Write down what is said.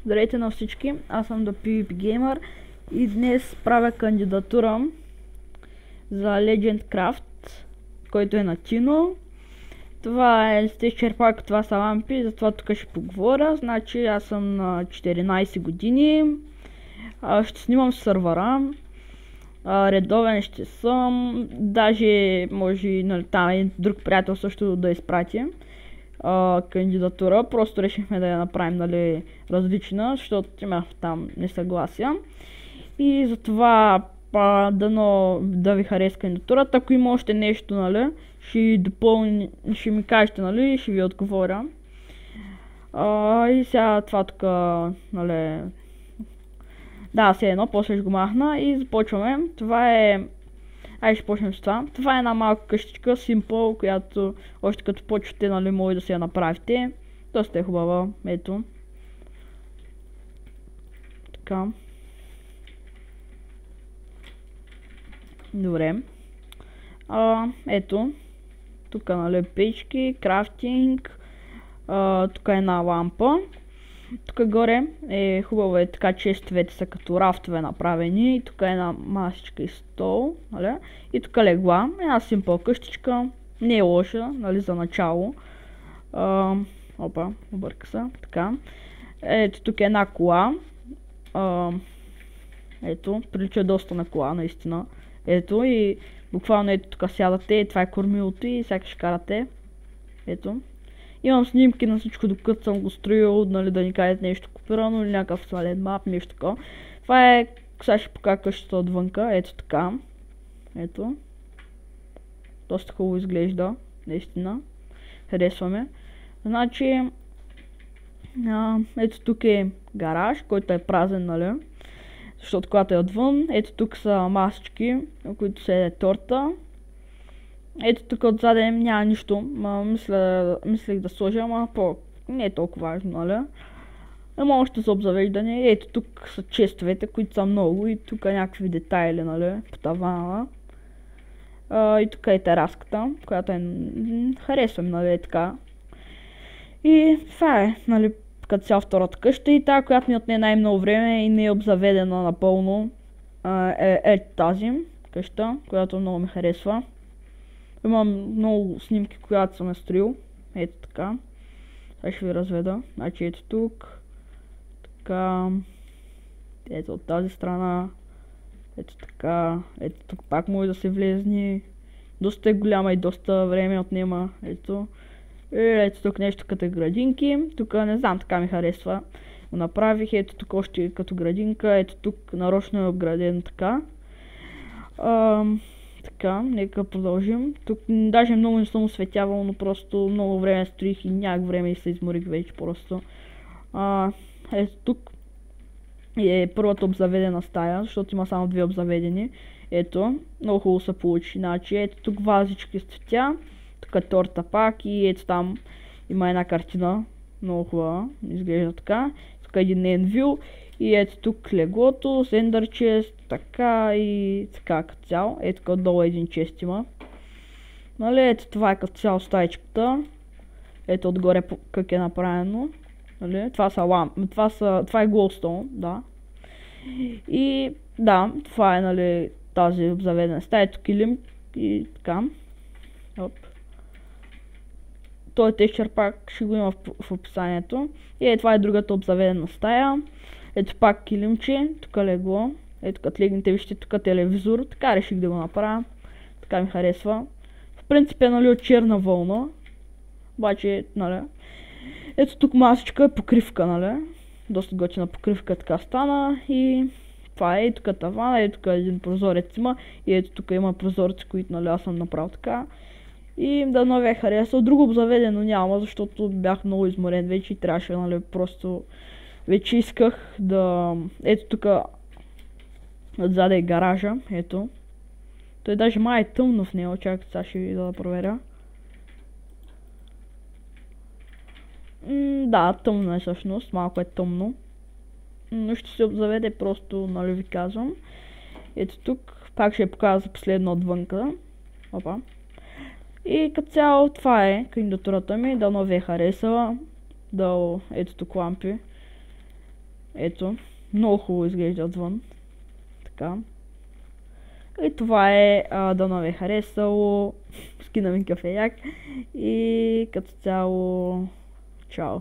Здравейте на всички, аз съм The PvP Gamer и днес правя кандидатура за Legend Craft, който е на Tino. Това е с черпак, това са лампи, затова тук ще поговоря. Значи аз съм на 14 години, ще снимам с сървъра, редовен ще съм, даже може нали, там и друг приятел също да изпрати кандидатура. Просто решихме да я направим нали, различна, защото имах там несъгласия. И затова да ви хареса кандидатурата. Ако има още нещо, нали, ще ми кажете, нали, ще ви отговоря. И сега това тук, нали, да, все едно, после ще го махна и започваме. Това е... ще почнем с това. Това е една малка къщичка, Simple, която още като почвате, нали, може да си я направите. Доста е хубава, ето. Така. Добре. Ето. Тук, нали, печки, крафтинг. Тук е една лампа. Тук горе е хубаво е така, честовете са като рафтове направени. И тук е една масичка и стол. Нали? И тук легла. Една симпъл къщичка. Не е лоша, нали, за начало. Опа, обърка се. Така. Ето тук е една кола. Ето, прилича доста на кола, наистина. Ето и буквално ето тук сядате. Това е кормилото и сякаш карате. Ето. Имам снимки на всичко, докато съм го строил, нали, да ни кажете нещо копирано или някакъв след мап, нещо такова. Това е, сега ще покажа къщата отвънка, ето така. Ето. Доста хубаво изглежда, наистина. Харесваме. Значи, ето тук е гараж, който е празен, нали. Защото когато е отвън, ето тук са масички, на които се еде торта. Ето тук отзаде няма нищо, мислех да сложа, ама не е толкова важно, нали? Има още за обзавеждане, ето тук са честовете, които са много и тук някакви детайли, нали, по тавана. И тук е тераската, която харесвам, нали, така. И това е, нали, като цяло втората къща и тази, която ми отне най-много време и не е обзаведена напълно, е тази къща, която много ми харесва. Имам много снимки, която съм строил. Ето така. Сега ще ви разведа. Значи ето тук. Така. Ето от тази страна. Ето така. Ето тук пак може да се влезне. Доста е голяма и доста време отнема. Ето. Ето тук нещо като градинки. Тук не знам, така ми харесва. Го направих. Ето тук още като градинка. Ето тук нарочно е обграден така. Така, нека продължим. Тук даже много не съм осветявал, но просто много време строих и нямах време и се изморих вече просто. Ето тук е първата обзаведена стая, защото има само две обзаведени. Ето, много хубаво се получи. Значи, ето тук вазички с цветя, тук е торта пак и ето там има една картина. Много хубава, изглежда така. Тук е един енвил. И ето тук леглото, сендър чест, така и така като цяло. Ето тук отдолу един чест има. Нали, ето това е като цяло стаечката. Ето отгоре как е направено. Нали, това е глоустон, да. И да, това е, нали, тази обзаведена стая. Ето килим и така. Оп. Той е черпак, ще го има в описанието. И това е другата обзаведена стая. Ето пак килимче, тук легло. Ето като легнете, вижте тук телевизор. Така реших да го направя. Така ми харесва. В принцип е, нали, от черна вълна. Обаче, нали. Ето тук масичка, покривка, нали. Доста готина покривка така стана. И това е, тук тавана, ето тук един прозорец има. И ето тук има прозорци, които, нали, аз съм направил така. И да ви е харесал. Друго обзаведено няма, защото бях много изморен вече и трябваше, нали, просто... Вече исках да... Ето тук отзаде е гаража, ето. Той даже май е тъмно в него, чакай сега ще ви да проверя. Да, тъмно е всъщност, малко е тъмно. Но ще се обзаведе просто, нали, ви казвам. Ето тук, пак ще я показва последно отвънка. Опа. И като цяло това е кандидатурата ми, дано ви е харесала. Ето тук лампи. Ето, много хубаво изглежда отвън. Така. И това е, дано ви е харесало. Скина ми кафе як. И като цяло, чао.